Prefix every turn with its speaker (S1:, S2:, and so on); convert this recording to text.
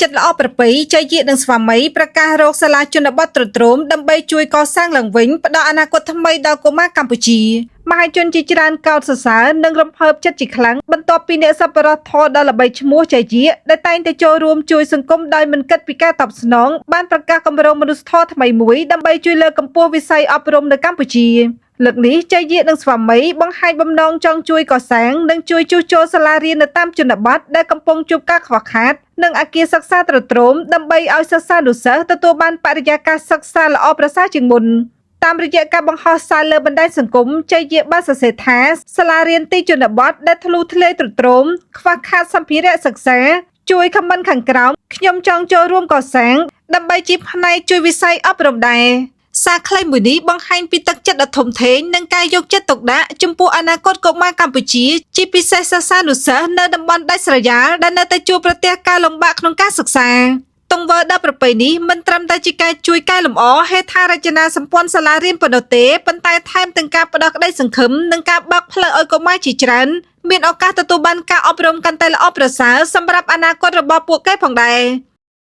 S1: ចិត្តល្អប្រពៃចៃយានិងស្វាមីប្រកាសរកសាលាជនបទទ្រទ្រោមដើម្បីជួយកសាងឡើងវិញផ្ដល់អនាគតថ្មីដល់កុមារកម្ពុជាមហាជនជាច្រើនកោតសរសើរនិងរំភើបចិត្តជាខ្លាំងបន្ទាប់ពីអ្នកសប្បុរសធម៌ដ៏ល្បីឈ្មោះចៃយាដែលតែងតែចូលរួមជួយសង្គមដោយមិនគិតពីការតបស្នងបានប្រកាសគម្រោងមនុស្សធម៌ថ្មីមួយដើម្បីជួយលើកកម្ពស់វិស័យអប់រំនៅកម្ពុជាលើកនេះចៃយានិងស្វាមីបង្ហាញបំណងចង់ជួយកសាងនិងជួយជួសជុលសាលារៀននៅតាមជនបទដែលកំពុងជួបការខ្វះខាតនិងអគារសិក្សាទ្រទ្រោមដើម្បីឲ្យសិស្សានុសិស្សទទួលបានបរិយាកាសសិក្សាល្អប្រសើរជាងមុនតាមរយៈការបង្ហោះសារលើបណ្ដាញសង្គមចៃយាបានសរសេរថាសាលារៀនទីជនបទដែលធ្លុះធ្លាយទ្រទ្រោមខ្វះខាតសម្ភារៈសិក្សាជួយខមមិនខាងក្រោមខ្ញុំចង់ចូលរួមកសាងដើម្បីជាផ្នែកជួយវិស័យអប់រំដែរសារខ្លីមួយនេះបង្ហាញពីទឹកចិត្តដ៏ធំធេងនិងការយកចិត្តទុកដាក់ចំពោះអនាគតកុមារកម្ពុជាជាពិសេសសិស្សានុសិស្សនៅតំបន់ដាច់ស្រយាលដែលនៅតែជួបប្រទះការលំបាកក្នុងការសិក្សាទង្វើដ៏ប្រពៃនេះមិនត្រឹមតែជាការជួយកែលម្អហេដ្ឋារចនាសម្ព័ន្ធសាលារៀនប៉ុណ្ណោះទេប៉ុន្តែថែមទាំងការផ្ដល់ក្តីសង្ឃឹមនិងការបើកផ្លូវឲ្យកុមារជាច្រើនមានឱកាសទទួលបានការអប់រំកាន់តែល្អប្រសើរសម្រាប់អនាគតរបស់ពួកគេផងដែរ